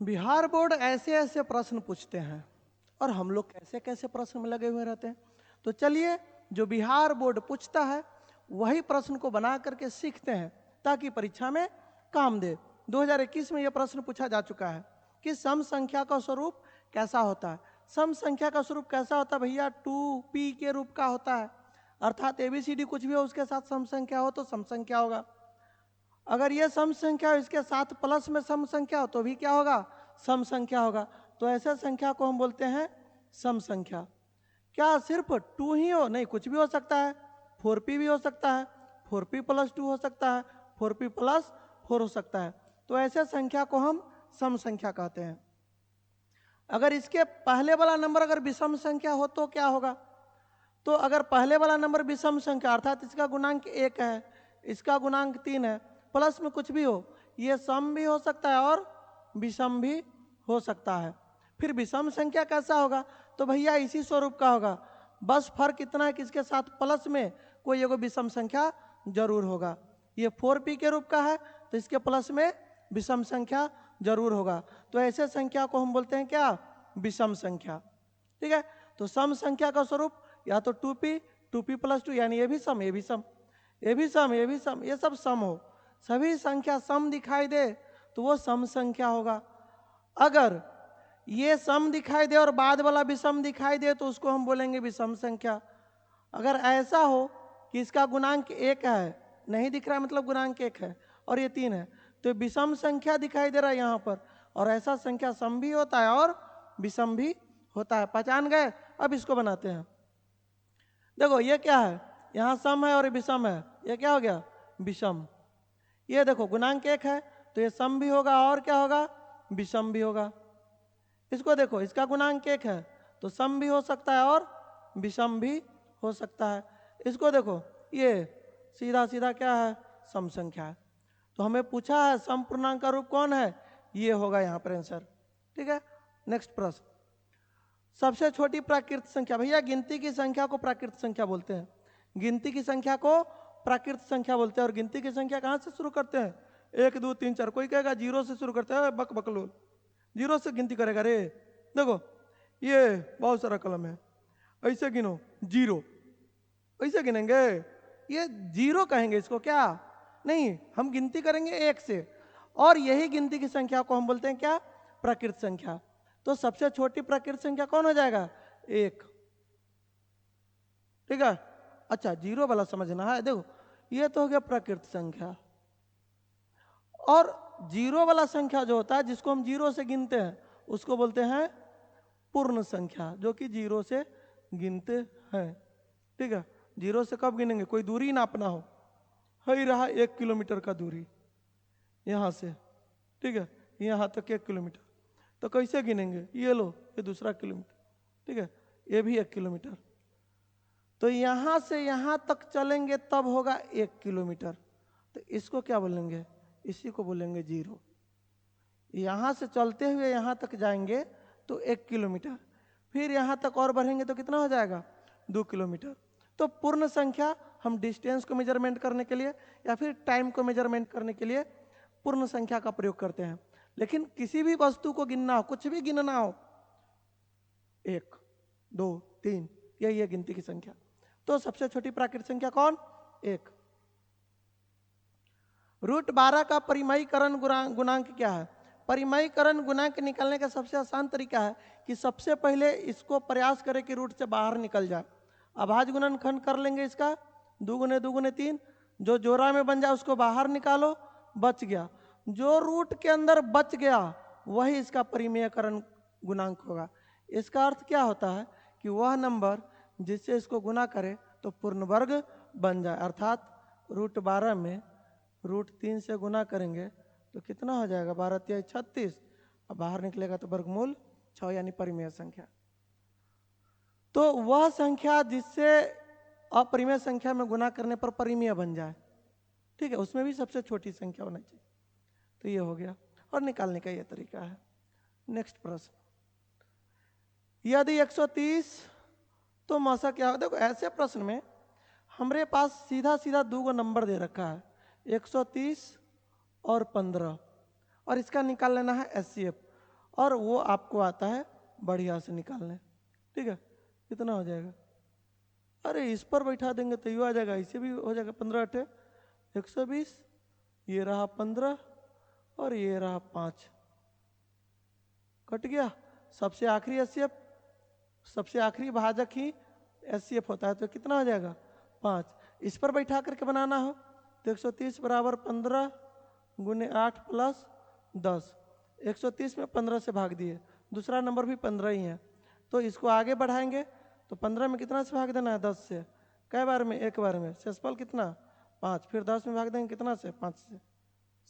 Bihar board ऐसे ऐसे प्रश्न पूछते हैं और हम लोग कैसे कैसे प्रश्न में लगे हुए रहते हैं। तो चलिए, जो बिहार बोर्ड पूछता है वही प्रश्न को बना करके सीखते हैं ताकि परीक्षा में काम दे। 2021 में यह प्रश्न पूछा जा चुका है कि सम संख्या का स्वरूप कैसा होता है। सम संख्या का स्वरूप कैसा होता है भैया? 2p के रूप का होता है, अर्थात एबीसीडी कुछ भी हो उसके साथ सम संख्या हो तो सम संख्या होगा। अगर ये सम संख्या हो इसके साथ प्लस में सम संख्या हो तो भी क्या होगा? सम संख्या होगा। तो ऐसे संख्या को हम बोलते हैं सम संख्या। क्या सिर्फ 2 ही हो? नहीं, कुछ भी हो सकता है। 4p भी हो सकता है, 4p प्लस 2 हो सकता है, 4p प्लस 4 हो सकता है। तो ऐसे संख्या को हम सम संख्या कहते हैं। अगर इसके पहले वाला नंबर अगर विषम संख्या हो तो क्या होगा? तो अगर पहले वाला नंबर विषम संख्या अर्थात इसका गुणांक 1 है, इसका गुणांक 3 है, प्लस में कुछ भी हो, ये सम भी हो सकता है और विषम भी हो सकता है। फिर विषम संख्या कैसा होगा? तो भैया इसी स्वरूप का होगा, बस फर्क इतना है कि इसके साथ प्लस में कोई एगो विषम संख्या जरूर होगा। ये 4p के रूप का है तो इसके प्लस में विषम संख्या जरूर होगा। तो ऐसे संख्या को हम बोलते हैं क्या? विषम संख्या। ठीक है। तो सम संख्या का स्वरूप या तो 2p, 2p प्लस 2 यानी ये भी सम, ये भी सम, ये भी सम, ये भी सम, ये सब सम हो, सभी संख्या सम दिखाई दे तो वो सम संख्या होगा। अगर ये सम दिखाई दे और बाद वाला विषम दिखाई दे तो उसको हम बोलेंगे विषम संख्या। अगर ऐसा हो कि इसका गुणांक 1 है, नहीं दिख रहा है मतलब गुणांक 1 है और ये 3 है, तो विषम संख्या दिखाई दे रहा है यहाँ पर। और ऐसा संख्या सम भी होता है और विषम भी होता है। पहचान गए? अब इसको बनाते हैं। देखो ये क्या है? यहाँ सम है और ये विषम है, ये क्या हो गया? विषम। ये देखो गुणांक 1 है तो ये सम भी होगा और क्या होगा? विषम भी होगा। इसको देखो, इसका गुणांक 1 है तो सम भी हो सकता है और विषम भी हो सकता है। इसको देखो, ये सीधा सीधा क्या है? सम संख्या है। तो हमें पूछा है सम पूर्णांक का रूप कौन है? ये होगा यहाँ पर आंसर। ठीक है। नेक्स्ट प्रश्न, सबसे छोटी प्राकृत संख्या। भैया गिनती की संख्या को प्राकृत संख्या बोलते हैं, गिनती की संख्या को प्राकृत संख्या बोलते हैं। और गिनती की संख्या कहाँ से शुरू करते हैं? 1 2 3 4। कोई कहेगा 0 से शुरू करते हैं, बक बकलोल, 0 से गिनती करेगा रे। देखो ये बहुत सारा कलम है, ऐसे गिनो 0, ऐसे गिनेंगे, ये 0 कहेंगे इसको क्या? नहीं, हम गिनती करेंगे 1 से, और यही गिनती की संख्या को हम बोलते हैं क्या? प्राकृत संख्या। तो सबसे छोटी प्राकृत संख्या कौन हो जाएगा? 1। ठीक है। अच्छा, 0 वाला समझना है। देखो ये तो हो गया प्राकृत संख्या, और 0 वाला संख्या जो होता है जिसको हम 0 से गिनते हैं उसको बोलते हैं पूर्ण संख्या, जो कि 0 से गिनते हैं। ठीक है। 0 से कब गिनेंगे? कोई दूरी नापना हो, ही रहा 1 किलोमीटर का दूरी यहाँ से, ठीक है, यहाँ तक 1 किलोमीटर, तो कैसे गिनेंगे? ये लो, ये दूसरा किलोमीटर, ठीक है, ये भी 1 किलोमीटर, तो यहाँ से यहाँ तक चलेंगे तब होगा 1 किलोमीटर। तो इसको क्या बोलेंगे? इसी को बोलेंगे 0। यहाँ से चलते हुए यहाँ तक जाएंगे तो 1 किलोमीटर, फिर यहाँ तक और बढ़ेंगे तो कितना हो जाएगा? 2 किलोमीटर। तो पूर्ण संख्या हम डिस्टेंस को मेजरमेंट करने के लिए या फिर टाइम को मेजरमेंट करने के लिए पूर्ण संख्या का प्रयोग करते हैं। लेकिन किसी भी वस्तु को गिनना हो, कुछ भी गिनना हो, 1 2 3, यही है गिनती की संख्या। तो सबसे छोटी प्राकृत संख्या कौन? 1। √12 का परिमयीकरण गुणांक क्या है? परिमयीकरण गुणांक निकालने का सबसे आसान तरीका है कि सबसे पहले इसको प्रयास करें कि रूट से बाहर निकल जाए। अभाज्य गुणनखंड कर लेंगे इसका, 2 गुने 2 गुने 3, जो जोड़ा में बन जाए उसको बाहर निकालो, बच गया। जो रूट के अंदर बच गया वही इसका परिमेयकरण गुणांक होगा। इसका अर्थ क्या होता है कि वह नंबर जिससे इसको गुना करे तो पूर्ण वर्ग बन जाए, अर्थात √12 में √3 से गुना करेंगे तो कितना हो जाएगा? 12 तिहाई 36, और बाहर निकलेगा तो वर्गमूल 6 यानी परिमेय संख्या। तो वह संख्या जिससे अपरिमेय संख्या में गुना करने पर परिमेय बन जाए, ठीक है, उसमें भी सबसे छोटी संख्या होना चाहिए। तो ये हो गया, और निकालने का ये तरीका है। नेक्स्ट प्रश्न, यदि 130 तो मौसा क्या होगा? देखो ऐसे प्रश्न में हमारे पास सीधा सीधा 2 नंबर दे रखा है, 130 और 15, और इसका निकाल लेना है HCF। और वो आपको आता है बढ़िया से निकालने। ठीक है, कितना हो जाएगा? अरे इस पर बैठा देंगे तो ये आ जाएगा, इसे भी हो जाएगा 15 अठे 120, ये रहा 15 और ये रहा 5, कट गया। सबसे आखिरी एचसीएफ, सबसे आखिरी भाजक ही एचसीएफ होता है, तो कितना हो जाएगा? 5। इस पर बैठा करके बनाना हो तो 130 बराबर 15 गुने 8 प्लस 10। 130 में 15 से भाग दिए, दूसरा नंबर भी 15 ही है, तो इसको आगे बढ़ाएंगे तो 15 में कितना से भाग देना है? 10 से। कई बार में? एक बार में। शेषफल कितना? 5। फिर 10 में भाग देंगे कितना से? 5 से।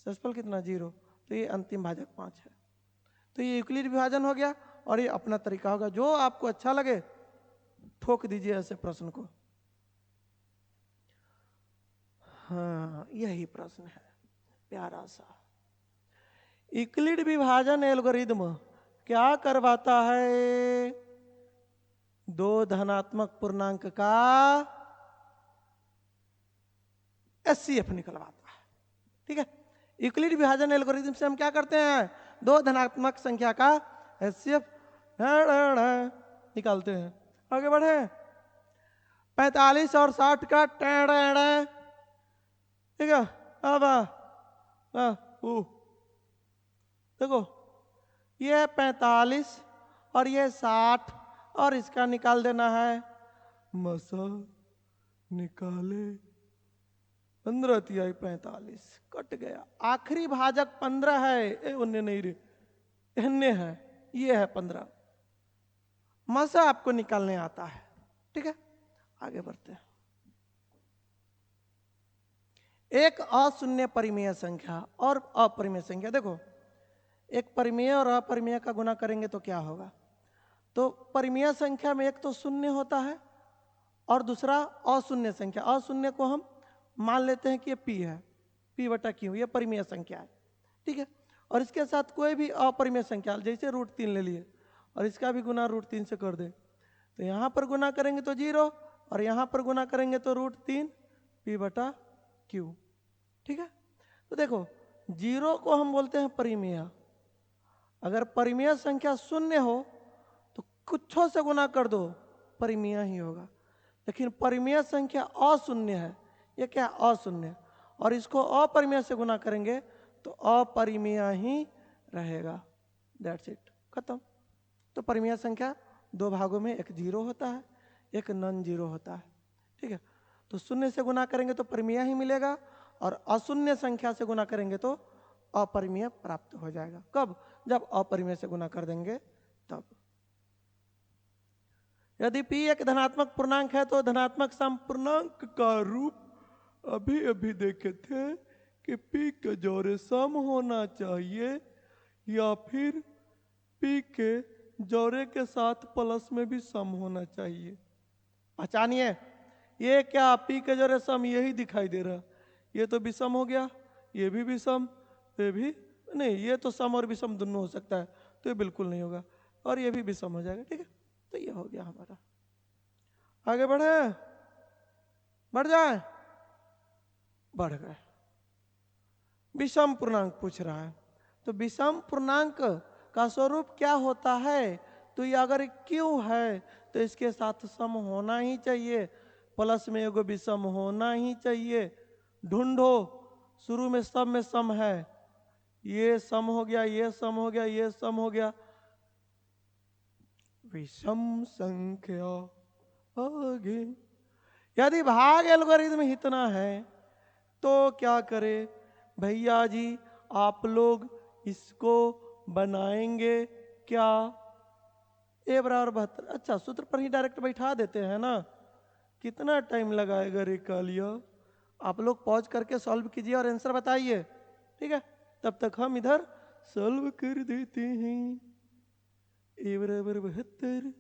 शेषफल कितना? 0। तो ये अंतिम भाजक 5 है। तो ये यूक्लिड विभाजन हो गया और ये अपना तरीका होगा, जो आपको अच्छा लगे ठोक दीजिए ऐसे प्रश्न को। हाँ, यही प्रश्न है प्यारा सा। यूक्लिड विभाजन एल्गोरिदम क्या करवाता है? दो धनात्मक पूर्णांक का एचसीएफ निकलवाता है। ठीक है, यूक्लिड विभाजन एल्गोरिदम से हम क्या करते हैं? दो धनात्मक संख्या का एचसीएफ निकालते हैं। आगे बढ़े। 45 और 60 का ठीक है। अब देखो, ये 45 और ये 60 और इसका निकाल देना है। मसा निकाले 15 तिहाई 45, कट गया। आखिरी भाजक 15 है, उन्हें नहीं रे, इन्हें है, ये है 15। मसा आपको निकालने आता है। ठीक है, आगे बढ़ते हैं। एक अशून्य परिमेय संख्या और अपरिमेय संख्या। देखो, एक परिमेय और अपरिमेय का गुना करेंगे तो क्या होगा? तो परिमेय संख्या में एक तो शून्य होता है और दूसरा अशून्य संख्या। अशून्य को हम मान लेते हैं कि ये पी है, पी बटा क्यू, ये परिमेय संख्या है। ठीक है, और इसके साथ कोई भी अपरिमेय संख्या, जैसे √3 ले लिए और इसका भी गुना √3 से कर दे, तो यहाँ पर गुना करेंगे तो 0 और यहाँ पर गुना करेंगे तो √3 पी बटा क्यू। ठीक है, तो देखो 0 को हम बोलते हैं परिमेय। अगर परिमेय संख्या शून्य हो तो कुछों से गुना कर दो, परिमेय ही होगा। लेकिन परिमेय संख्या अशून्य है, ये क्या? अशून्य, और इसको अपरिमेय से गुना करेंगे तो अपरिमेय ही रहेगा। दैट्स इट, खत्म। तो परिमेय संख्या दो भागों में, एक 0 होता है, एक नॉन 0 होता है। ठीक है, तो शून्य से गुना करेंगे तो परिमेय ही मिलेगा और अशून्य संख्या से गुना करेंगे तो अपरिमेय प्राप्त हो जाएगा। कब? जब अपरिमेय से गुना कर देंगे तब। यदि p एक धनात्मक पूर्णांक है तो धनात्मक समपूर्णांक का रूप अभी अभी देखे थे कि p के जोड़े सम होना चाहिए या फिर p के जोड़े के साथ प्लस में भी सम होना चाहिए। पहचानिए, ये क्या p के जोड़े सम, यही दिखाई दे रहा। ये तो विषम हो गया, ये भी विषम, ये भी नहीं, ये तो सम और विषम दोनों हो सकता है, तो ये बिल्कुल नहीं होगा, और ये भी विषम हो जाएगा। ठीक है, तो ये हो गया हमारा। आगे बढ़े, बढ़ जाए, बढ़ गए। विषम पूर्णांक पूछ रहा है, तो विषम पूर्णांक का स्वरूप क्या होता है? तो ये अगर क्यों है तो इसके साथ सम होना ही चाहिए, प्लस में एगो विषम होना ही चाहिए। ढूंढो, शुरू में सम है, ये सम हो गया, ये सम हो गया, ये सम हो गया, विषम संख्या आगे। यदि भाग एल्गोरिथम इतना है तो क्या करे भैया जी? आप लोग इसको बनाएंगे क्या? a बराबर 72। अच्छा, सूत्र पर ही डायरेक्ट बैठा देते हैं ना, कितना टाइम लगाएगा रे कालिया? आप लोग पॉज करके सॉल्व कीजिए और आंसर बताइए। ठीक है, तब तक हम इधर सॉल्व कर देते हैं। a बराबर 72,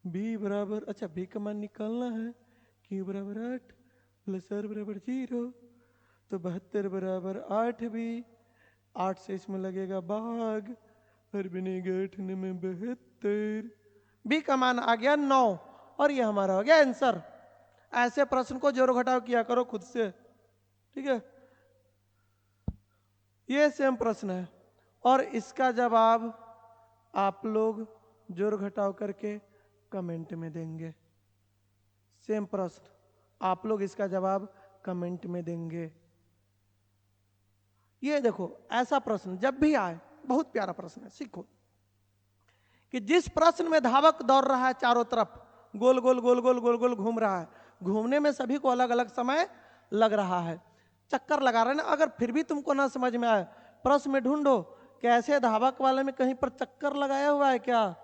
b बराबर, अच्छा b का मान निकालना है, q बराबर 8 प्लस r बराबर 0, तो 72 बराबर 8b, 8 से इसमें लगेगा भाग और बनेगा 8 में 72। b का मान आ गया 9 और ये हमारा हो गया आंसर। ऐसे प्रश्न को जोड़ घटाव किया करो खुद से। ठीक है, ये सेम प्रश्न है और इसका जवाब आप लोग जोड़ घटाव करके कमेंट में देंगे। सेम प्रश्न, आप लोग इसका जवाब कमेंट में देंगे। ये देखो, ऐसा प्रश्न जब भी आए, बहुत प्यारा प्रश्न है, सीखो कि जिस प्रश्न में धावक दौड़ रहा है चारों तरफ, गोल गोल गोल गोल गोल गोल घूम रहा है, घूमने में सभी को अलग अलग समय लग रहा है, चक्कर लगा रहे हैं ना, अगर फिर भी तुमको ना समझ में आए, प्रश्न में ढूंढो कैसे धावक वाले में कहीं पर चक्कर लगाया हुआ है क्या,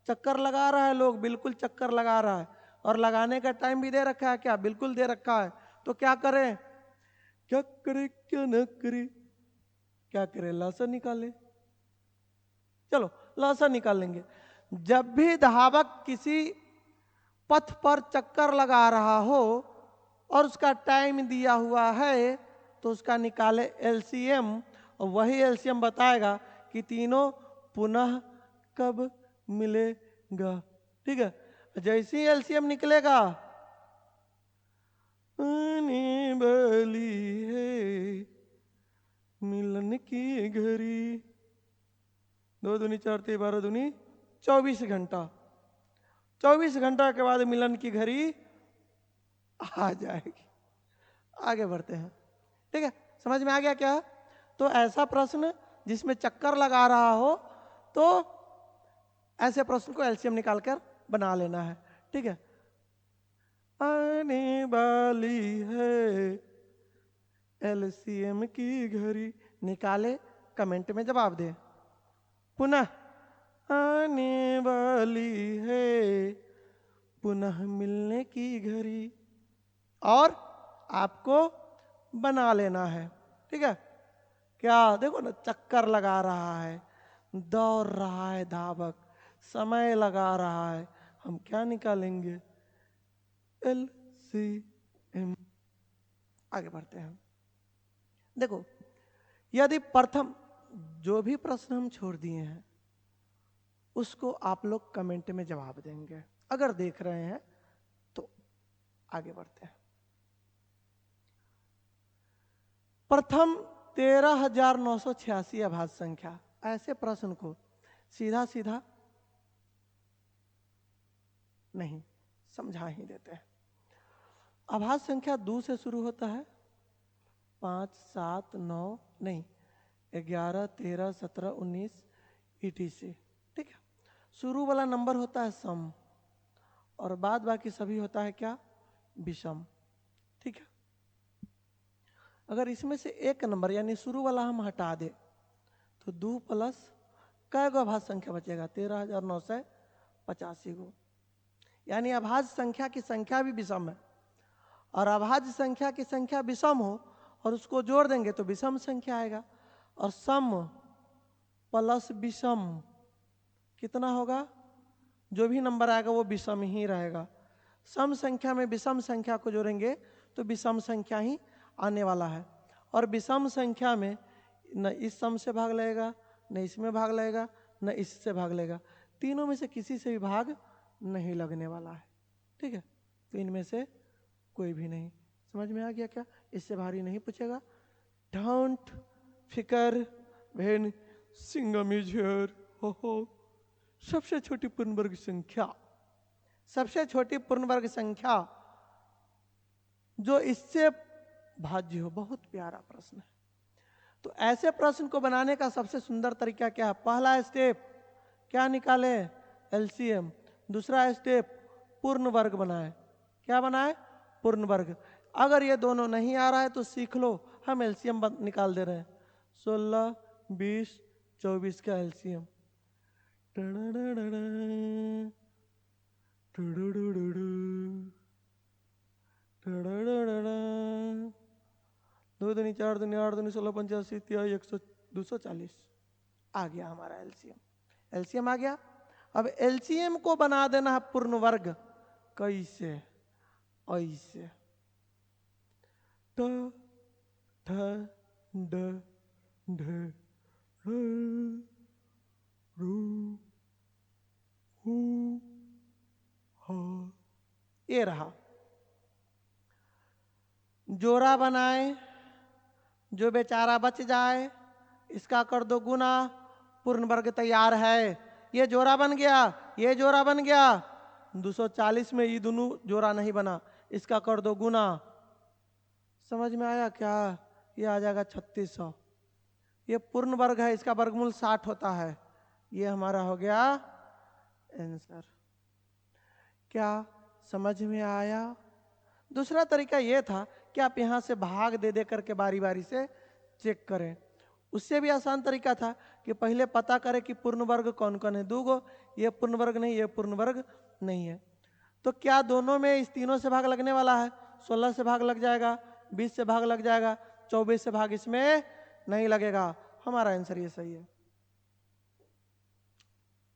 चक्कर लगा रहा है लोग, बिल्कुल चक्कर लगा रहा है, और लगाने का टाइम भी दे रखा है क्या, बिल्कुल दे रखा है। तो क्या करें, क्या करे क्या न करे, क्या करे, लासा निकाले। चलो लासा निकाल लेंगे। जब भी धावक किसी पथ पर चक्कर लगा रहा हो और उसका टाइम दिया हुआ है, तो उसका निकाले एलसीएम, और वही एलसीएम बताएगा कि तीनों पुनः कब मिलेगा। ठीक है, जैसे ही एलसीएम निकलेगा, आने वाली है मिलन की घड़ी, 2 दूनी 4 3 12 दूनी 24 घंटा, 24 घंटा के बाद मिलन की घड़ी आ जाएगी। आगे बढ़ते हैं। ठीक है, समझ में आ गया क्या। तो ऐसा प्रश्न जिसमें चक्कर लगा रहा हो, तो ऐसे प्रश्न को एलसीएम निकालकर बना लेना है। ठीक है, आने वाली है एलसीएम की घड़ी, निकाले, कमेंट में जवाब दे। पुनः आने वाली है पुनः मिलने की घड़ी, और आपको बना लेना है। ठीक है, क्या देखो ना, चक्कर लगा रहा है, दौड़ रहा है धावक, समय लगा रहा है, हम क्या निकालेंगे, एलसीएम। आगे बढ़ते हैं। देखो, यदि प्रथम जो भी प्रश्न हम छोड़ दिए हैं उसको आप लोग कमेंट में जवाब देंगे, अगर देख रहे हैं तो। आगे बढ़ते हैं। प्रथम 13,986 अभाज्य संख्या, ऐसे प्रश्न को सीधा सीधा नहीं समझा ही देते हैं। अभाज्य संख्या 2 से शुरू होता है, 5 7 9 नहीं 11 13 17 19 ETC। ठीक है, शुरू वाला नंबर होता है सम, और बाद बाकी सभी होता है क्या, विषम। ठीक है, अगर इसमें से एक नंबर यानी शुरू वाला हम हटा दे, तो 2 प्लस कै गो अभाज्य संख्या बचेगा, 13,985 गो, यानी अभाज्य संख्या की संख्या भी विषम है, और अभाज्य संख्या की संख्या विषम हो और उसको जोड़ देंगे तो विषम संख्या आएगा, और सम प्लस विषम कितना होगा, जो भी नंबर आएगा वो विषम ही रहेगा। सम संख्या में विषम संख्या को जोड़ेंगे तो विषम संख्या ही आने वाला है, और विषम संख्या में न इस सम से भाग लगेगा, न इसमें भाग लगेगा, न इससे भाग लगेगा, तीनों में से किसी से भी भाग नहीं लगने वाला है। ठीक है, तो इनमें से कोई भी नहीं। समझ में आ गया क्या, इससे भारी नहीं पूछेगा। डोंट फिकर व्हेन सिंघम इज हियर, हो। सबसे छोटी पूर्ण वर्ग संख्या, सबसे छोटी पूर्ण वर्ग संख्या जो इससे भाज्य हो, बहुत प्यारा प्रश्न है। तो ऐसे प्रश्न को बनाने का सबसे सुंदर तरीका क्या है, पहला स्टेप क्या निकाले, एलसीएम, दूसरा स्टेप पूर्ण वर्ग बनाए, क्या बनाए, पूर्ण वर्ग। अगर ये दोनों नहीं आ रहा है तो सीख लो, हम एलसीएम निकाल दे रहे हैं, 16 20 24 का एलसीएम, दो दूनी 4 दूनी 8 दूनी 16 85 100 240 आ गया हमारा एलसीएम। एलसीएम आ गया। अब एलसीएम को बना देना है पूर्ण वर्ग, कैसे, ऐसे ट ठ ड ढ रू हू हा, ये रहा। जोड़ा बनाए, जो बेचारा बच जाए इसका कर दो गुना, पूर्ण वर्ग तैयार है। ये जोड़ा बन गया, ये जोड़ा बन गया। 240 में ये दोनों जोड़ा नहीं बना, इसका कर दो गुना। समझ में आया क्या? ये आ जाएगा 3600। ये पूर्ण वर्ग है, इसका वर्गमूल 60 होता है। ये हमारा हो गया आंसर। क्या समझ में आया? दूसरा तरीका ये था कि आप यहां से भाग दे दे करके बारी बारी से चेक करें। उससे भी आसान तरीका था कि पहले पता करें कि पूर्ण वर्ग कौन कौन है। दो गो, ये पूर्ण वर्ग नहीं, ये पूर्ण वर्ग नहीं है। तो क्या दोनों में इस तीनों से भाग लगने वाला है? 16 से भाग लग जाएगा, 20 से भाग लग जाएगा, 24 से भाग इसमें नहीं लगेगा। हमारा आंसर ये सही है।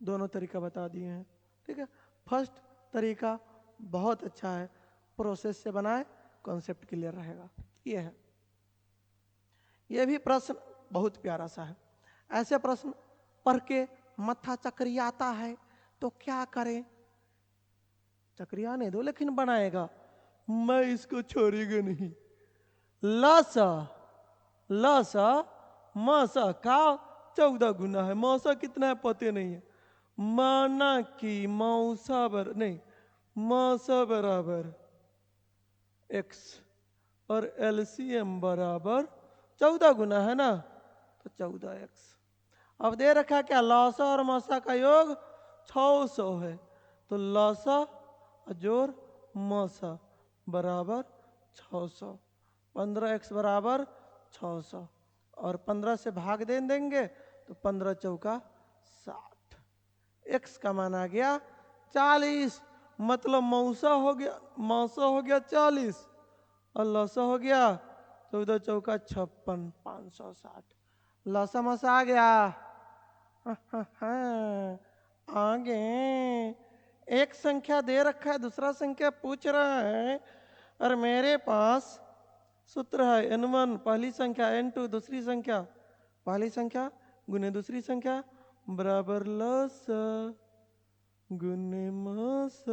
दोनों तरीका बता दिए हैं, ठीक है। फर्स्ट तरीका बहुत अच्छा है, प्रोसेस से बनाए, कॉन्सेप्ट क्लियर रहेगा। ये है। ये भी प्रश्न बहुत प्यारा सा है। ऐसे प्रश्न पढ़ के मत्था चकरियाता है तो क्या करें? चकरियाने दो, लेकिन बनाएगा। मैं इसको छोड़ेगा नहीं। लसा लसा मासा का 14 गुना है। मौसा कितना है पते नहीं है। माना कि मौसा नहीं, मौसा बराबर x और एलसीएम बराबर 14 गुना है ना, तो 14x। अब दे रखा क्या? लौसा और मौसा का योग 600 है, तो लौसा जोड़ मौसा बराबर 600। 15x बराबर 600 और 15 से भाग दे देंगे तो 15 चौका 60। x का मान आ गया 40। मतलब मौसा हो गया 40 और लौसा हो गया 14 चौका 56, 560। लौसा मौसा आ गया। आगे एक संख्या दे रखा है, दूसरा संख्या पूछ रहा है, और मेरे पास सूत्र है n1 पहली संख्या, n2 दूसरी संख्या। पहली संख्या गुने दूसरी संख्या बराबर लस गुने मस।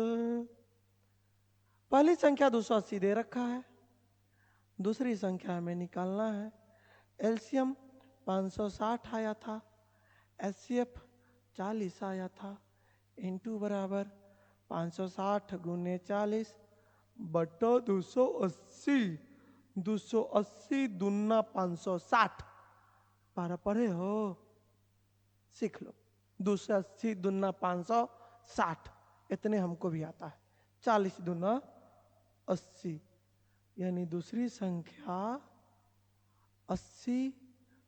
पहली संख्या 280 दे रखा है, दूसरी संख्या हमें निकालना है। एलसीएम 560 आया था, एचसीएफ 40 आया था। n2 बराबर 560 गुने 40 बटा 280। 280 दूना 560। पारा पढ़े हो? सीख लो। 280 दूना 560, इतने हमको भी आता है। 40 दूना 80, यानी दूसरी संख्या 80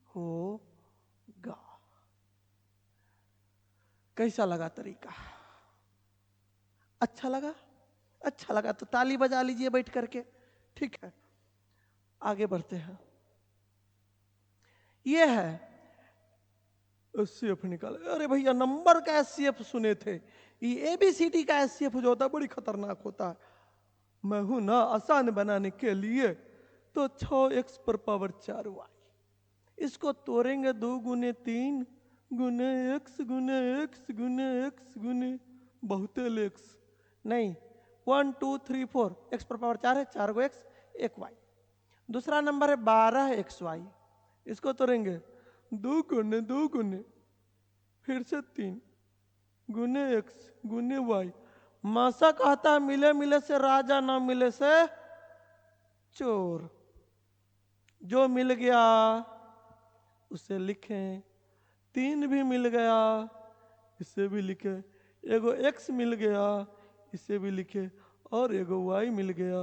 होगा। कैसा लगा तरीका? अच्छा लगा? अच्छा लगा तो ताली बजा लीजिए बैठ करके। ठीक है, आगे बढ़ते हैं। ये है एचसीएफ निकाले। अरे भैया नंबर का एचसीएफ सुने थे, ये एबीसीडी का एचसीएफ जो होता है बड़ी खतरनाक होता है। मैं हूं ना आसान बनाने के लिए, तो 6x पर पावर 4y। इसको तोड़ेंगे 2 गुने 3 गुने x गुने x गुने x गुने बहुतेल x। नहीं, 1 2 3 4, x पर पावर 4 है, 4 को x 1 y। दूसरा नंबर है 12xy। इसको तोड़ेंगे 2 गुने फिर से 3 गुने x गुने y। मासा कहता है मिले मिले से राजा, ना मिले से चोर। जो मिल गया उसे लिखें। 3 भी मिल गया, इसे भी लिखे। एगो x मिल गया, इसे भी लिखे। और एगो y मिल गया,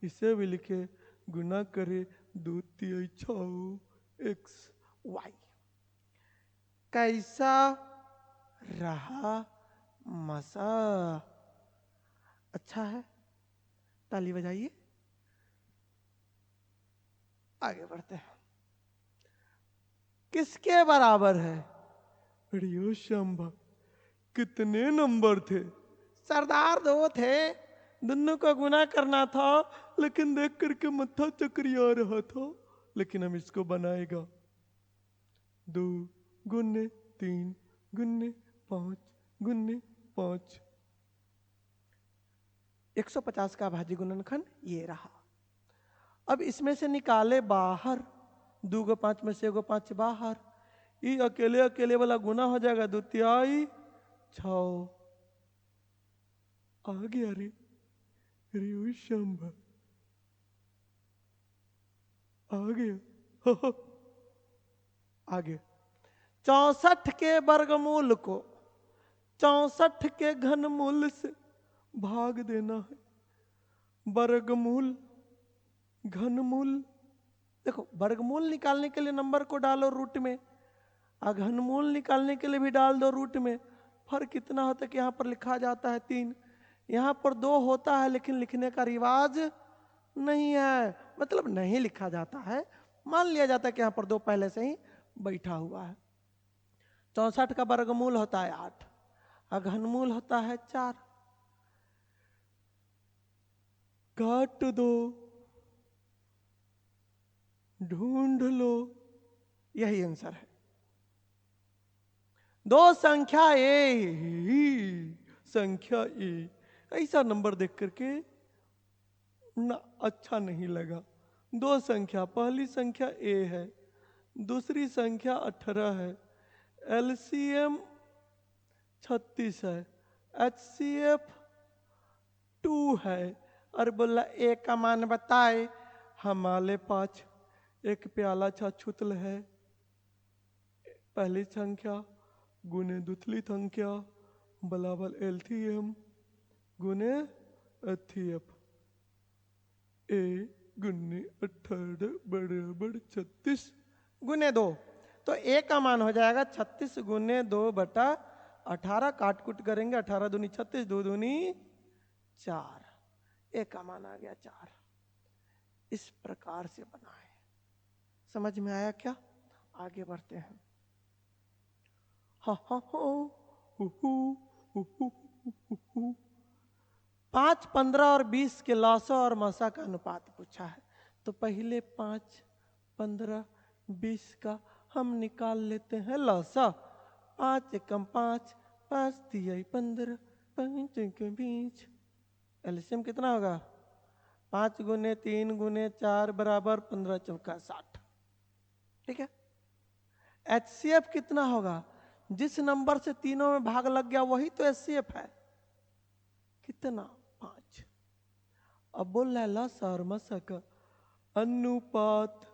इसे भी लिखे। गुना करे 2 3 6 x y। कैसा रहा मसा? अच्छा है, ताली बजाइए। आगे बढ़ते हैं। किसके बराबर है? अरे शंभा, कितने नंबर थे? सरदार 2 थे, दोनों को गुना करना था, लेकिन देख करके मत्था चकरिया रहा था। लेकिन हम इसको बनाएगा 2 गुने 3 गुने 5 गुने 5। 150 का भाज्य गुणनखंड ये रहा। अब इसमें से निकाले बाहर, 2 को 5 में से 1 को 5 बाहर। ये अकेले अकेले वाला गुना हो जाएगा 2 तिहाई छ आ गया रे, रे शंभ आ गया। आगे 64 के वर्गमूल को 64 के घनमूल से भाग देना है। वर्गमूल घनमूल, देखो वर्गमूल निकालने के लिए नंबर को डालो रूट में, और घनमूल निकालने के लिए भी डाल दो रूट में। फर्क कितना होता है कि यहाँ पर लिखा जाता है 3, यहाँ पर 2 होता है, लेकिन लिखने का रिवाज नहीं है, मतलब नहीं लिखा जाता है। मान लिया जाता है कि यहाँ पर 2 पहले से ही बैठा हुआ है। 64 का वर्गमूल होता है 8 और घनमूल होता है 4। काट दो, ढूंढ लो, यही आंसर है। 2 संख्या ए, संख्या ए, ऐसा नंबर देख करके ना अच्छा नहीं लगा। 2 संख्या, पहली संख्या ए है, दूसरी संख्या 18 है, एलसीएम 36 है, एचसीएफ 2 है, और बोला ए का मान बताए। हमारे 5, एक प्याला छुतल है, पहली संख्या गुने दूसरी संख्या बराबर एलसीएम गुने एचसीएफ। ए गुने 18 बराबर 36 गुने 2, तो ए का मान हो जाएगा 36 गुने 2/18। काट कुट करेंगे, 18 दूनी 36, 2 दूनी 4, ए का मान आ गया 4। इस प्रकार से बना है। समझ में आया क्या? आगे बढ़ते हैं। हा हा हो 5, 15 और 20 के लॉसा और मसा का अनुपात पूछा है। तो पहले 5, 15, 20 का हम निकाल लेते हैं लॉसा। 5 एकम 5, 5 तिहाई 15, 5 एकम 20। एलसीएम कितना होगा? 5 गुने 3 गुने 4 बराबर 15 चौका 60। ठीक है। एचसीएफ कितना होगा? जिस नंबर से तीनों में भाग लग गया वही तो एचसीएफ है। कितना? 5। अब बोल रहा है लसा और मसा का अनुपात,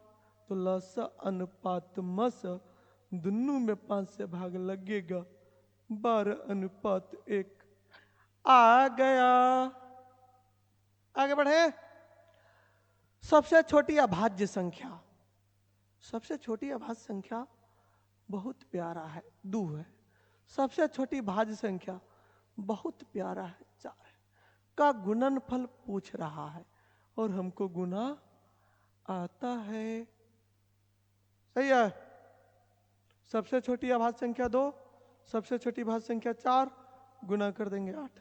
तो लसा अनुपात मस दोनों में 5 से भाग लगेगा, 12:1 आ गया। आगे बढ़े। सबसे छोटी अभाज्य संख्या, सबसे छोटी अभाज्य संख्या बहुत प्यारा है, 2 है। सबसे छोटी भाज्य संख्या बहुत प्यारा है, 4 है। का गुणनफल पूछ रहा है और हमको गुना आता है। सही है। सबसे छोटी अभाज्य संख्या 2, सबसे छोटी भाज्य संख्या 4, गुना कर देंगे 8।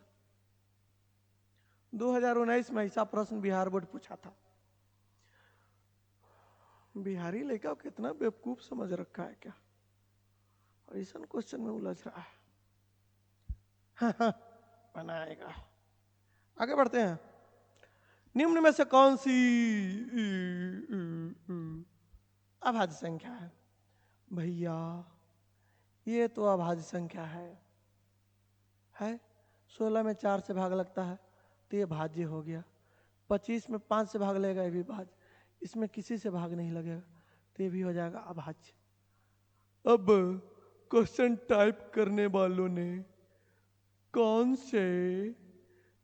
2019 में ऐसा प्रश्न बिहार बोर्ड पूछा था। बिहारी लड़का कितना बेवकूफ समझ रखा है क्या, और ऐसा क्वेश्चन में उलझ रहा है। बनाएगा। आगे बढ़ते हैं। निम्न में से कौन सी अभाज्य संख्या है? भैया ये तो अभाज्य संख्या है। 16 में 4 से भाग लगता है तो ये भाज्य हो गया। 25 में 5 से भाग लगेगा, ये भी भाज्य। इसमें किसी से भाग नहीं लगेगा तो ये भी हो जाएगा अभाज्य। अब क्वेश्चन टाइप करने वालों ने कौन से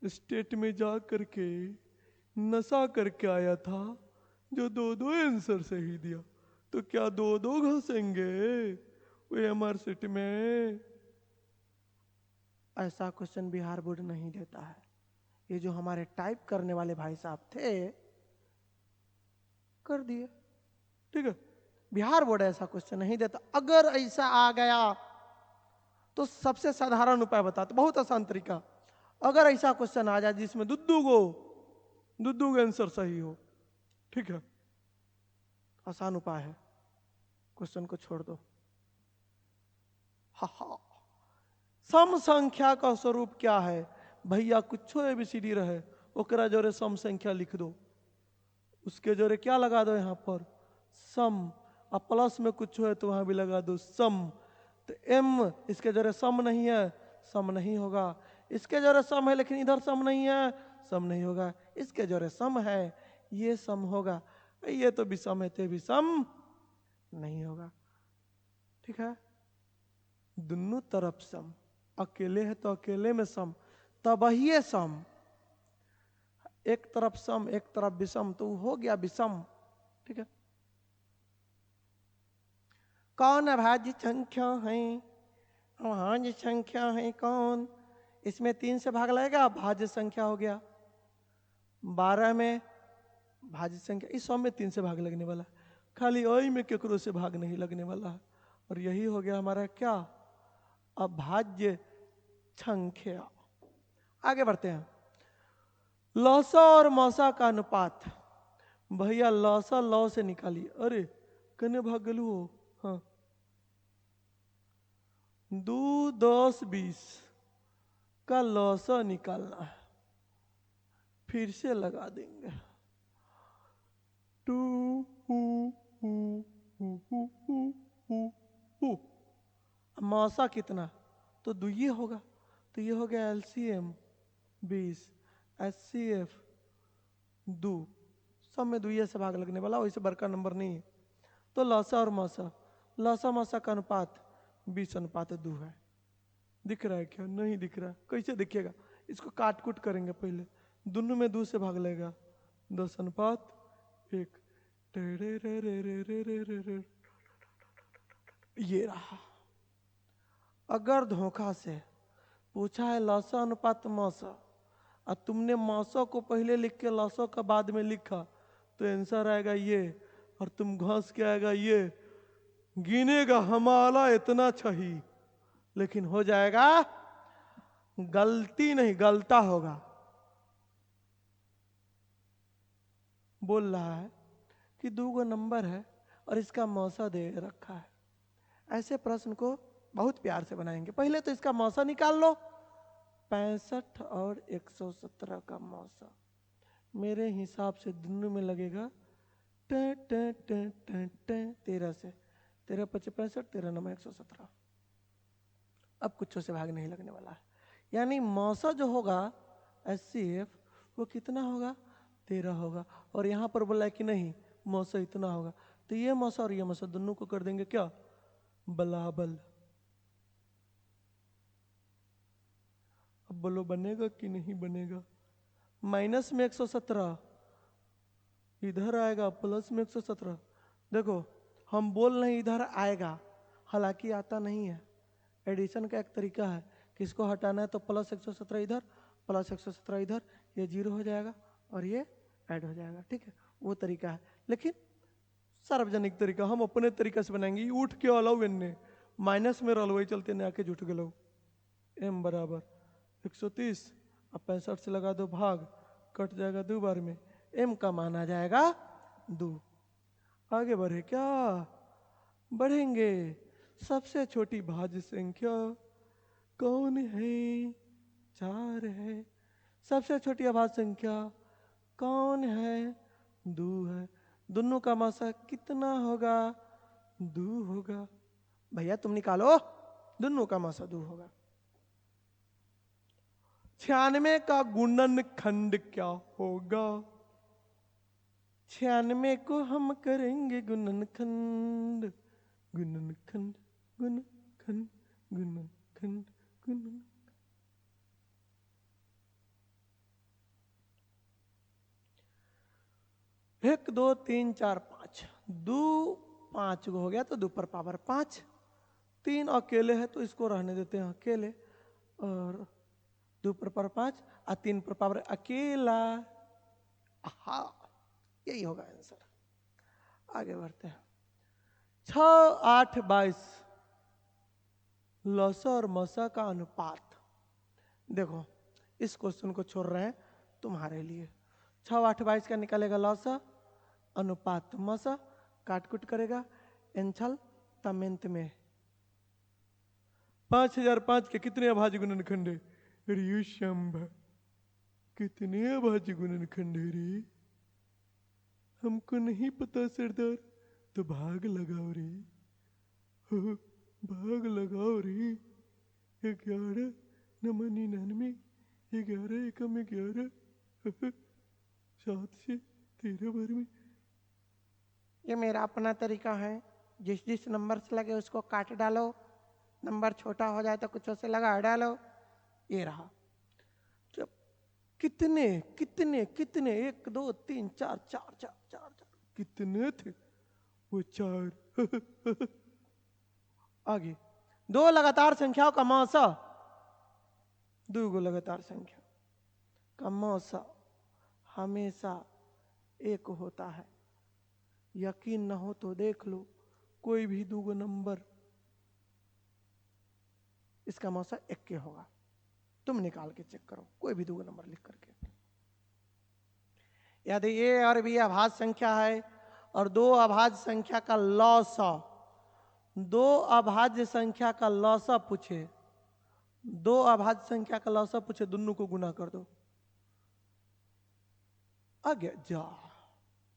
स्टेट में जा करके नशा करके आया था जो 2 आंसर सही दिया? तो क्या 2 घसेंगे ओएमआर सीट में? ऐसा क्वेश्चन बिहार बोर्ड नहीं देता है। ये जो हमारे टाइप करने वाले भाई साहब थे कर दिए। ठीक है। बिहार बोर्ड ऐसा क्वेश्चन नहीं देता। अगर ऐसा आ गया तो सबसे साधारण उपाय बताते, बहुत आसान तरीका। अगर ऐसा क्वेश्चन आ जाए जिसमें दुद्दू गो आंसर सही हो, ठीक है, आसान उपाय है, क्वेश्चन को छोड़ दो। हा सम संख्या का स्वरूप क्या है? भैया कुछ एबीसीडी रहे ओकरा जोरे सम संख्या लिख दो, उसके जोरे क्या लगा दो यहाँ पर? सम। और प्लस में कुछ है तो वहां भी लगा दो सम। तो एम इसके जोरे सम नहीं है सम नहीं होगा। इसके जोरे सम है लेकिन इधर सम नहीं है, सम नहीं होगा। इसके जोरे सम है, ये सम होगा। ये तो विषम है, ते विषम नहीं होगा। ठीक है, दोनों तरफ सम, अकेले है तो अकेले में सम, तब ही सम। एक तरफ सम एक तरफ विषम तो हो गया विषम। ठीक है, कौन अभाज्य संख्या है? अभाज्य संख्या है कौन? इसमें 3 से भाग लगेगा, भाज्य संख्या हो गया। 12 में भाज्य संख्या, इस 100 में 3 से भाग लगने वाला, खाली आई में केकरो से भाग नहीं लगने वाला है। और यही हो गया हमारा क्या? अभाज्य संख्या। आगे बढ़ते हैं। लौसा और मौसा का अनुपात। भैया लौसा लौ से निकालिए। अरे कने भाग गलू हो? हाँ, 2, 10, 20 का लौसा निकालना है। फिर से लगा देंगे। 2 मौसा कितना? तो 2 ये होगा, तो ये हो गया एलसीएम 20, एचसीएफ 2, सब में 2 से भाग लगने वाला, वैसे बड़का नंबर नहीं है। तो लौसा और मौसा, लौसा मौसा का अनुपात 20:2 है। दिख रहा है क्या? नहीं दिख रहा। कैसे दिखेगा? इसको काट कुट करेंगे पहले, दोनों में 2 से भाग लेगा, 10:1। ये रहा। अगर धोखा से पूछा है लौसा अनुपात मौसा और तुमने मौसा को पहले लिख के लौसा का बाद में लिखा, तो आंसर आएगा ये, और तुम घास के आएगा ये। गिनेगा हमारा इतना चाहिए, लेकिन हो जाएगा गलती नहीं, गलता होगा। बोल रहा है कि 2 नंबर है और इसका मौसा दे रखा है। ऐसे प्रश्न को बहुत प्यार से बनाएंगे। पहले तो इसका मौसा निकाल लो। 65 और 117 का मौसा मेरे हिसाब से दोनों में लगेगा 13 से। 13 × 5 = 65, 13 × 9 = 117। अब कुछ से भाग नहीं लगने वाला है। यानी मौसा जो होगा एचसीएफ वो कितना होगा? 13 होगा। और यहाँ पर बोला है कि नहीं मौसा इतना होगा, तो ये मौसा और ये मौसा दोनों को कर देंगे क्या? बलाबल। अब बोलो बनेगा कि नहीं बनेगा? माइनस में 117 इधर आएगा, प्लस में 117। देखो हम बोल रहे इधर आएगा, हालांकि आता नहीं है। एडिशन का एक तरीका है कि इसको हटाना है तो प्लस 117 इधर, प्लस 117 इधर, ये 0 हो जाएगा और ये ऐड हो जाएगा। ठीक है, वो तरीका है, लेकिन सार्वजनिक तरीका हम अपने तरीका से बनाएंगे। उठ के अलाउ इनने माइनस में रलवाई चलते ने आके जुट गलो। m बराबर 130, अब 65 से लगा दो भाग, कट जाएगा 2 बार में, m का मान आ जाएगा 2। आगे बढ़े क्या? बढ़ेंगे। सबसे छोटी भाज्य संख्या कौन है? 4 है। सबसे छोटी अभाज्य संख्या कौन है? 2 है। दोनों का मौसा कितना होगा? 2 होगा। भैया तुम निकालो, दोनों का मौसा 2 होगा। 96 का गुणनखंड क्या होगा? 96 को हम करेंगे गुणनखंड, गुणनखंड, गुणनखंड, गुणनखंड, गुणनखंड। 1 2 3 4 5, 2 5 हो गया तो 2 पर पावर 5। 3 अकेले है तो इसको रहने देते हैं अकेले, और 2 पर पावर 5 और 3 पर पावर अकेला। यही होगा आंसर। आगे बढ़ते हैं। 6, 8, 22 लौसा और मौसा का अनुपात। देखो इस क्वेश्चन को छोड़ रहे हैं तुम्हारे लिए। 6, 8, 22 का निकालेगा लौसा, अनुपात मौसा, काटकुट करेगा एंछल तमेंत में। 5005 के कितने अभाज्य गुणनखंड है? रे शंभ, कितने अभाज्य गुणनखंड है रे? हमको नहीं पता सरदार। तो भाग लगाओ रे, भाग लगाओ रे। 11 नमनी 99, 11 एकम 11, 7 से 13 भर में। ये मेरा अपना तरीका है, जिस जिस नंबर से लगे उसको काट डालो, नंबर छोटा हो जाए तो कुछ से लगा डालो। ये रहा। जब कितने कितने कितने 1 2 3 4 4 4 4 4 कितने थे? वो 4। आगे 2 लगातार संख्याओं का मौसा, 2 लगातार संख्या का मौसा हमेशा 1 होता है। यकीन न हो तो देख लो, कोई भी 2 नंबर इसका मौसा 1 के होगा। तुम निकाल के चेक करो, कोई भी 2 नंबर लिख करके। यदि ए और बी अभाज्य संख्या है और 2 अभाज्य संख्या का लौसा, 2 अभाज्य संख्या का लौसा पूछे, 2 अभाज्य संख्या का लौसा पूछे, दोनों को गुना कर दो, आ गया जा,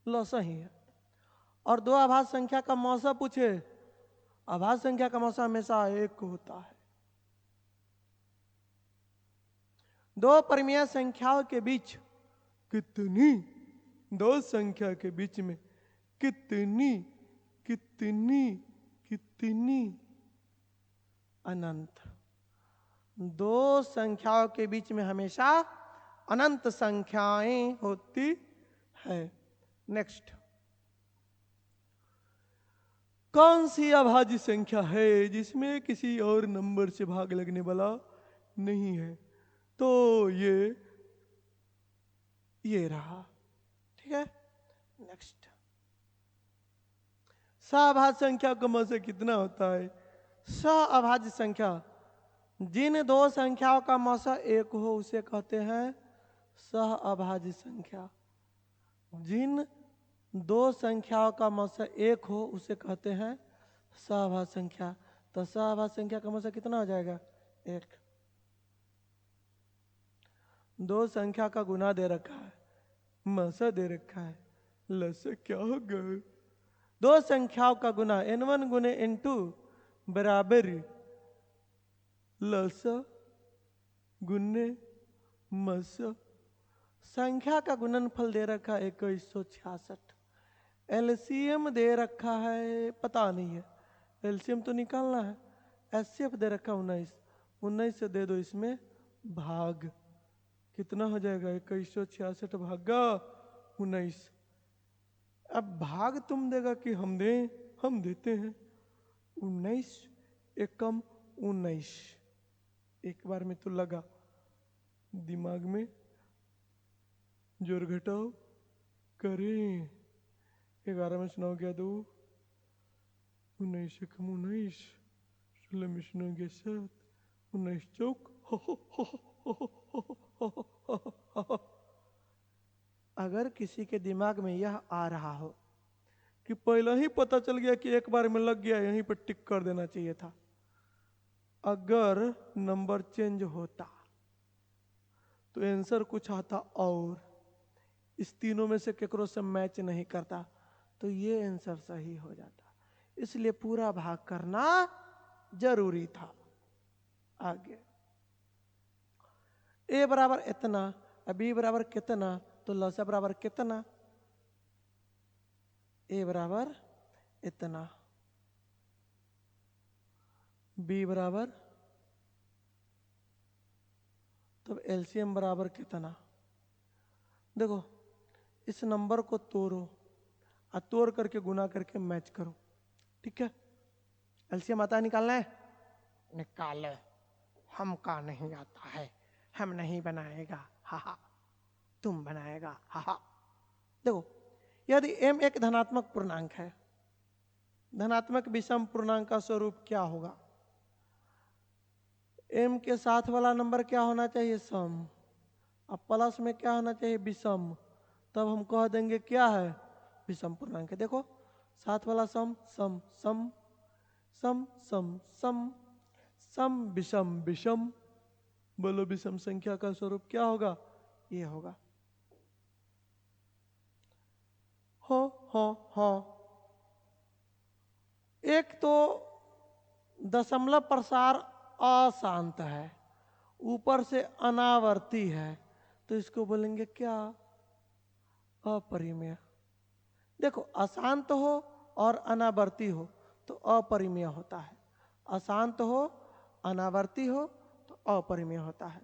लौसा ही है। और 2 अभाज्य संख्या का मौसा पूछे, अभाज्य संख्या का मौसा हमेशा 1 होता है। 2 परिमेय संख्याओं के बीच कितनी? 2 संख्या के बीच में कितनी कितनी कितनी? अनंत। 2 संख्याओं के बीच में हमेशा अनंत संख्याएं होती है। नेक्स्ट, कौन सी अभाज्य संख्या है जिसमें किसी और नंबर से भाग लगने वाला नहीं है? तो ये रहा। ठीक है। नेक्स्ट, सअभाज्य संख्या का मौसा कितना होता है? सअभाज्य संख्या, जिन 2 संख्याओं का मौसा 1 हो उसे कहते हैं सअभाज्य संख्या। जिन 2 संख्याओं का मौसा 1 हो उसे कहते हैं सअभाज्य संख्या। तो सअभाज्य संख्या का मौसा कितना हो जाएगा? 1। 2 संख्या का गुना दे रखा है, मौसा दे रखा है, लसा क्या होगा? 2 संख्याओं का गुना n1 गुने n2 बराबर लसा गुने मसा। संख्या का गुणनफल दे रखा है 2166। एलसीएम दे रखा है, पता नहीं है, एलसीएम तो निकालना है। एचसीएफ दे रखा 19, 19 से दे दो इसमें भाग, कितना हो जाएगा? 2166 भागा 19। अब भाग तुम देगा कि हम दें? हम देते हैं। 19 एकम 19। एक बार में तो लगा, दिमाग में जोर घटाओ करें। 11 में सुनाओ गया 2, 19 एकम 19, 16 में सुनाओ गया 7, 19 चौक। अगर किसी के दिमाग में यह आ रहा हो कि पहले ही पता चल गया कि एक बार में लग गया, यहीं पर टिक कर देना चाहिए था। अगर नंबर चेंज होता तो आंसर कुछ आता और इस तीनों में से केकरो से मैच नहीं करता तो ये आंसर सही हो जाता। इसलिए पूरा भाग करना जरूरी था। आगे ए बराबर इतना, बी बराबर कितना, तो लसा बराबर कितना? ए बराबर इतना, बी बराबर, तब एलसीएम बराबर कितना? देखो इस नंबर को तोड़ो और तोड़ करके गुना करके मैच करो। ठीक है, एलसीएम आता है निकालना है? निकालो। हमका नहीं आता है, हम नहीं बनाएगा, हा हा। तुम बनाएगा, हा हा। देखो यदि m एक धनात्मक पूर्णांक है, धनात्मक विषम पूर्णांक का स्वरूप क्या होगा? m के साथ वाला नंबर क्या होना चाहिए? सम। अब प्लस में क्या होना चाहिए? विषम। तब हम कह देंगे क्या है? विषम पूर्णांक है। देखो साथ वाला सम सम सम सम सम सम सम विषम विषम। बोलो विषम संख्या का स्वरूप क्या होगा? ये होगा। हो एक तो दशमलव प्रसार अशांत है ऊपर से अनावर्ती है, तो इसको बोलेंगे क्या? अपरिमेय। देखो, अशांत हो और अनावर्ती हो तो अपरिमेय होता है, अशांत हो अनावर्ती हो तो अपरिमेय होता है,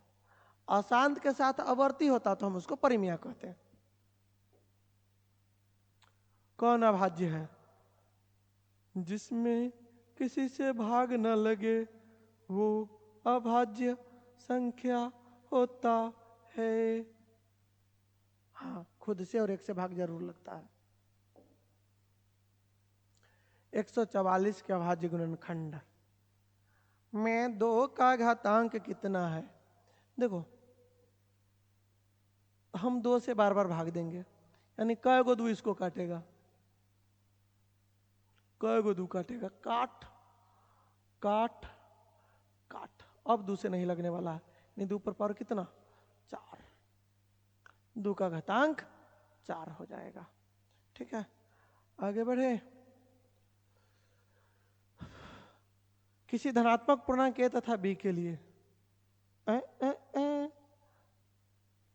अशांत के साथ अवर्ती होता तो हम उसको परिमेय कहते हैं। कौन अभाज्य है? जिसमें किसी से भाग न लगे वो अभाज्य संख्या होता है। हाँ, खुद से और एक से भाग जरूर लगता है। 144 के अभाज्य गुणनखंड में 2 का घातांक कितना है? देखो, हम 2 से बार बार भाग देंगे, यानी कै गो 2 इसको काटेगा, कै गो 2 काटेगा, काट काट काट। अब 2 से नहीं लगने वाला है, नहीं 2 पर पावर कितना? 4, 2 का घातांक 4 हो जाएगा। ठीक है, आगे बढ़े। किसी धनात्मक पूर्णांक a तथा b के लिए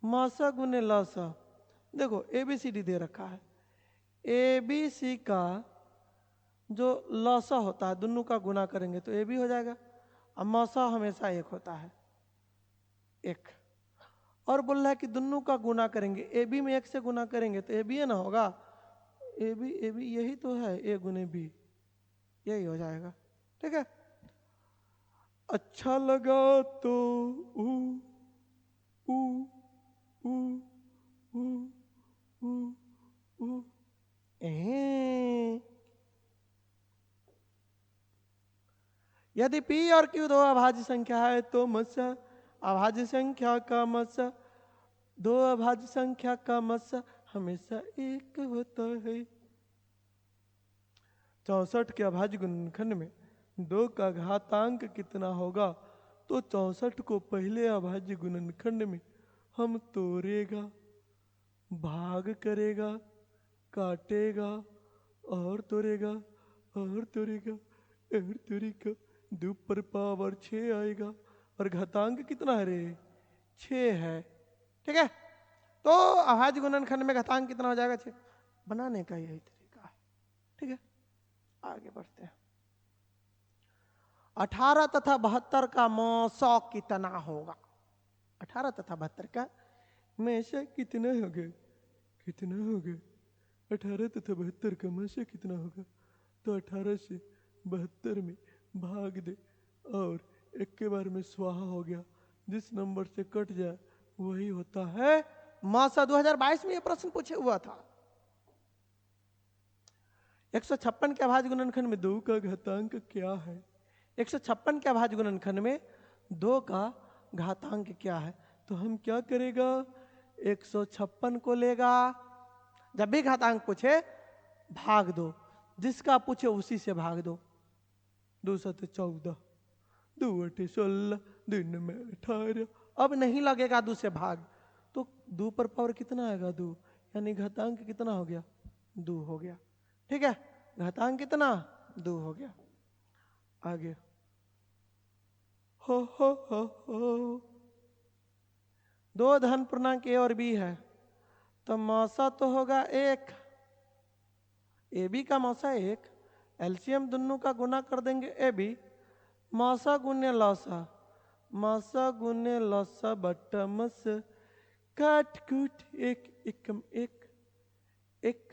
मासा गुने लासा, देखो ABCD दे रखा है, ABC का जो लसा होता है दोनों का गुना करेंगे तो AB हो जाएगा, अब मासा हमेशा 1 होता है, 1। और बोल रहा है कि दोनों का गुना करेंगे, AB में 1 से गुना करेंगे तो AB है ना होगा, AB यही तो है, A गुने B, यही हो जाएगा। ठीक है, अच्छा लगा तो ऊ ऊ ऊ ऊ ऊ ऊ यदि P और Q 2 अभाज्य संख्या है तो मस्सा अभाज्य संख्या का मस्सा 2 अभाज्य संख्या का मस्सा हमेशा 1 होता है। 64 के अभाज्य गुणनखंड में 2 का घातांक कितना होगा? तो 64 को पहले अभाज्य गुणनखंड में हम तोड़ेगा, भाग करेगा, काटेगा और तोड़ेगा और तोड़ेगा और तोड़ेगा, 2 पर पावर 6 आएगा और घातांक कितना है रे? 6 है। ठीक है, तो अभाज्य गुणनखंड में घातांक कितना हो जाएगा? 6। बनाने का यही तरीका है। ठीक है, आगे बढ़ते हैं। 18 तथा 72 का मौसा कितना होगा? 18 तथा 72 का मौसा कितना होगा? कितना होगा? 18 तथा 72 का मौसा कितना होगा? तो 18 से 72 में भाग दे और एक के बार में स्वाहा हो गया, जिस नंबर से कट जाए वही होता है मौसा। 2022 में यह प्रश्न पूछे हुआ था। 156 के अभाज्य गुणनखंड में 2 का घातांक क्या है? 156 के अभाज्य गुणनखंड में 2 का घातांक क्या है? तो हम क्या करेगा? 156 को लेगा, जब भी घातांक पूछे भाग दो, जिसका पूछे उसी से भाग दो। 2 7 14, 2 8 16, 2 में 18। अब नहीं लगेगा 2 से भाग, तो 2 पर पावर कितना आएगा? 2, यानी घातांक कितना हो गया? 2 हो गया। ठीक है, घातांक कितना? 2 हो गया। आगे हो 2 धन पूर्णांक A और B है, तो मौसा तो होगा 1, AB का मौसा 1, एलसीएम दोनों का गुना कर देंगे AB, मौसा गुने लौसा, मौसा गुने लौसा बट्टा मस, काट कूट 1 एकम 1 1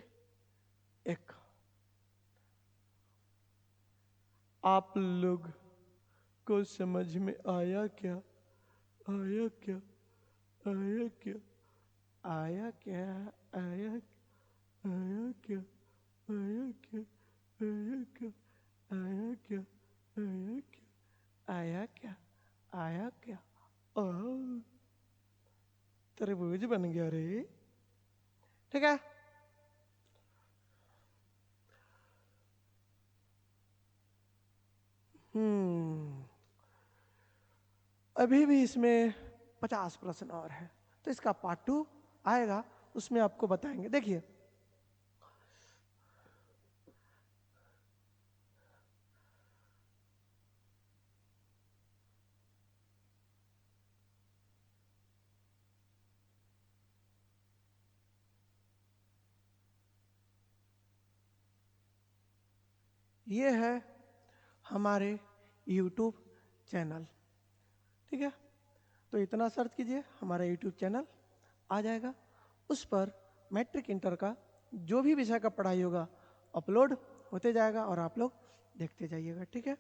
1। आप लोग को समझ में आया क्या? आया क्या? आया क्या? आया क्या? आया आया क्या? आया क्या? आया क्या? आया क्या? आया क्या? आया क्या? आया क्या? तरबूज बन गया रे। ठीक है, अभी भी इसमें 50 प्रश्न और है, तो इसका पार्ट 2 आएगा, उसमें आपको बताएंगे। देखिए, ये है हमारे YouTube चैनल। ठीक है, तो इतना सर्च कीजिए, हमारा YouTube चैनल आ जाएगा। उस पर मैट्रिक इंटर का जो भी विषय का पढ़ाई होगा अपलोड होते जाएगा और आप लोग देखते जाइएगा। ठीक है,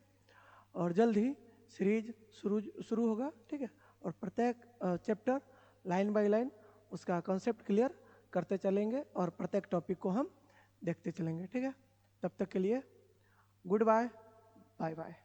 और जल्द ही सीरीज शुरू होगा। ठीक है, और प्रत्येक चैप्टर लाइन बाय लाइन उसका कॉन्सेप्ट क्लियर करते चलेंगे और प्रत्येक टॉपिक को हम देखते चलेंगे। ठीक है, तब तक के लिए गुड बाय, बाय बाय।